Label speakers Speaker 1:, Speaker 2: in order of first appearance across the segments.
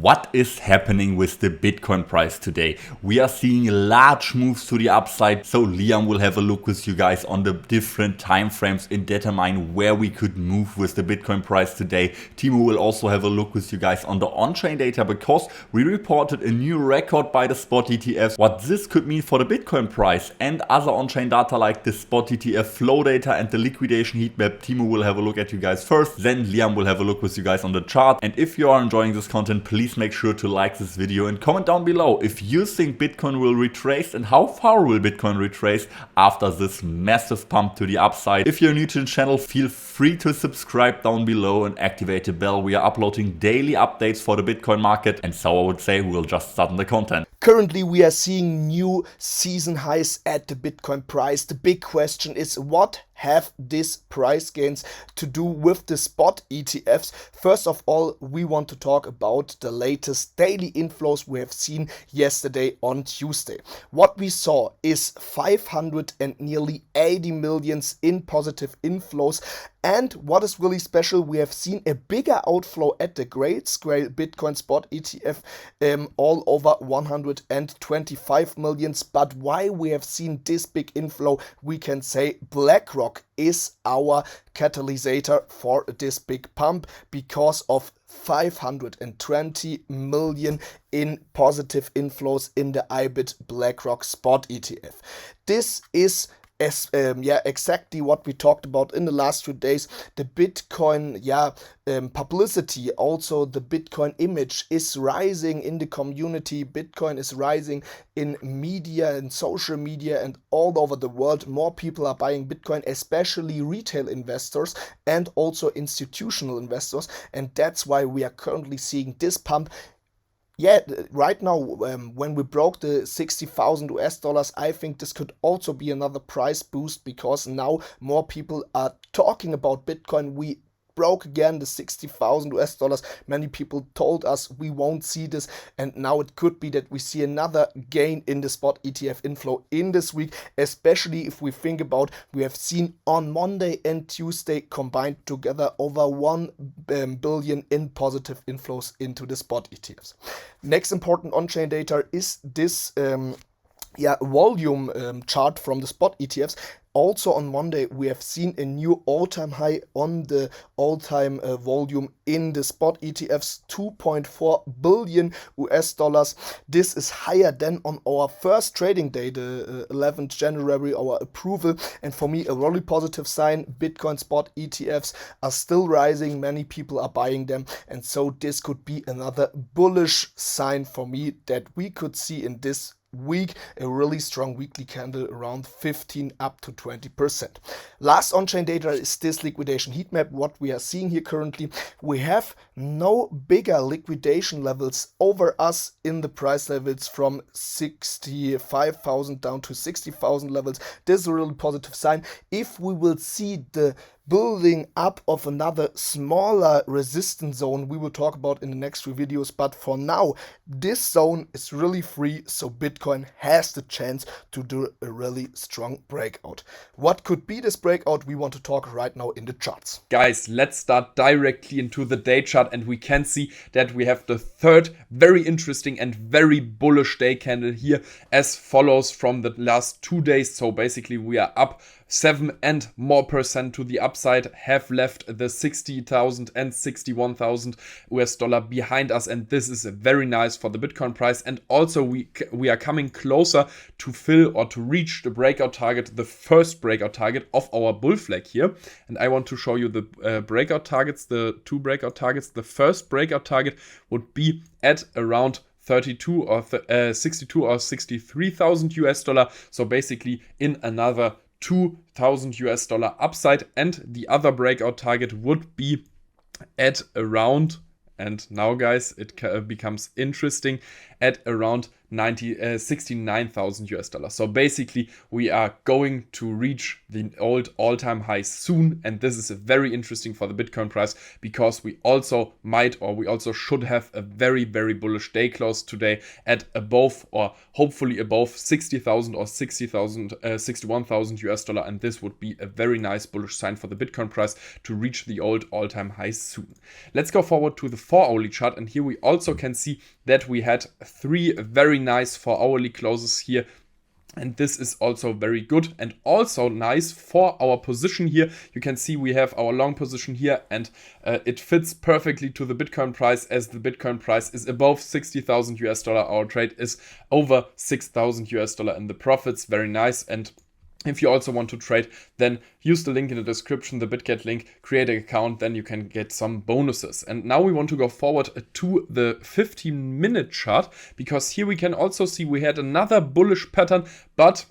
Speaker 1: What is happening with the Bitcoin price today? We are seeing large moves to the upside, so Liam will have a look with you guys on the different time frames and determine where we could move with the Bitcoin price today. Timo will also have a look with you guys on the on-chain data because we reported a new record by the spot ETFs, what this could mean for the Bitcoin price and other on-chain data like the spot ETF flow data and the liquidation heat map. Timo will have a look at you guys first, then Liam will have a look with you guys on the chart. And if you are enjoying this content, please make sure to like this video and comment down below if you think Bitcoin will retrace and how far will Bitcoin retrace after this massive pump to the upside. If you're new to the channel, feel free to subscribe down below and activate the bell. We are uploading daily updates for the Bitcoin market, and so I would say we'll just start on the content.
Speaker 2: Currently, we are seeing new season highs at the Bitcoin price. The big question is, what have these price gains to do with the spot ETFs? First of all, we want to talk about the latest daily inflows we have seen yesterday on Tuesday. What we saw is 580 millions in positive inflows. And what is really special, we have seen a bigger outflow at the Grayscale Bitcoin spot ETF, all over 125 millions. But why we have seen this big inflow, we can say BlackRock is our catalyst for this big pump because of 520 million in positive inflows in the IBIT BlackRock spot ETF. This is exactly what we talked about in the last few days. The Bitcoin publicity, also the Bitcoin image is rising in the community. Bitcoin is rising in media and social media and all over the world. More people are buying Bitcoin, especially retail investors and also institutional investors, and that's why we are currently seeing this pump. Yeah, right now, when we broke the 60,000 US dollars, I think this could also be another price boost because now more people are talking about Bitcoin. We broke again the 60,000 US dollars. Many people told us we won't see this, and now it could be that we see another gain in the spot ETF inflow in this week, especially if we think about we have seen on Monday and Tuesday combined together over 1 billion in positive inflows into the spot ETFs. Next important on-chain data is this volume chart from the spot ETFs. Also on Monday, we have seen a new all-time high on the all-time volume in the spot ETFs, 2.4 billion US dollars. This is higher than on our first trading day, the 11th January, our approval. And for me, a really positive sign. Bitcoin spot ETFs are still rising. Many people are buying them. And so this could be another bullish sign for me that we could see in this week a really strong weekly candle around 15 up to 20%. Last on-chain data is this liquidation heat map. What we are seeing here currently, we have no bigger liquidation levels over us in the price levels from 65,000 down to 60,000 levels. This is a really positive sign. If we will see the building up of another smaller resistance zone, we will talk about in the next few videos, but for now this zone is really free, so Bitcoin has the chance to do a really strong breakout. What could be this breakout? We want to talk right now in the charts.
Speaker 3: Guys, let's start directly into the day chart, and we can see that we have the third very interesting and very bullish day candle here as follows from the last 2 days. So basically we are up 7% and more to the upside, have left the 60,000 and 61,000 US dollar behind us, and this is very nice for the Bitcoin price. And also we are coming closer to fill or to reach the breakout target, the first breakout target of our bull flag here. And I want to show you the breakout targets, the two breakout targets. The first breakout target would be at around 32 or 62 or 63,000 US dollar. So basically in another 2,000 US dollar upside, and the other breakout target would be at around, and now guys it becomes interesting, at around $69,000 US. So basically we are going to reach the old all-time high soon, and this is very interesting for the Bitcoin price because we also should have a very bullish day close today at above, or hopefully above, 60,000 or 61,000 US, and this would be a very nice bullish sign for the Bitcoin price to reach the old all-time high soon. Let's go forward to the 4-hourly chart, and here we also can see that we had 3 very nice 4-hourly closes here. And this is also very good and also nice for our position here. You can see we have our long position here, and it fits perfectly to the Bitcoin price, as the Bitcoin price is above 60,000 US dollar. Our trade is over 6,000 US dollar, and the profits very nice. And if you also want to trade, then use the link in the description, the BITGET link, create an account, then you can get some bonuses. And now we want to go forward to the 15-minute chart, because here we can also see we had another bullish pattern, but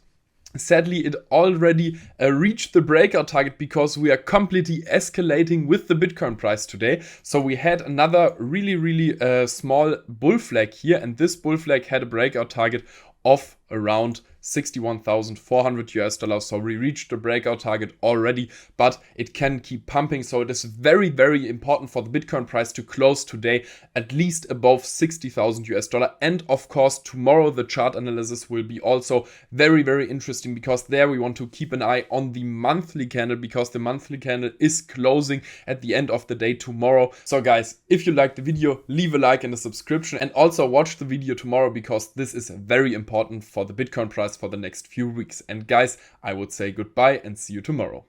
Speaker 3: sadly it already reached the breakout target because we are completely escalating with the Bitcoin price today. So we had another really small bull flag here, and this bull flag had a breakout target of around 61,400 US dollars. So we reached the breakout target already, but it can keep pumping. So it is very important for the Bitcoin price to close today at least above 60,000 US dollar. And of course, tomorrow the chart analysis will be also very interesting, because there we want to keep an eye on the monthly candle, because the monthly candle is closing at the end of the day tomorrow. So guys, if you liked the video, leave a like and a subscription, and also watch the video tomorrow, because this is very important for the Bitcoin price for the next few weeks. And guys, I would say goodbye and see you tomorrow.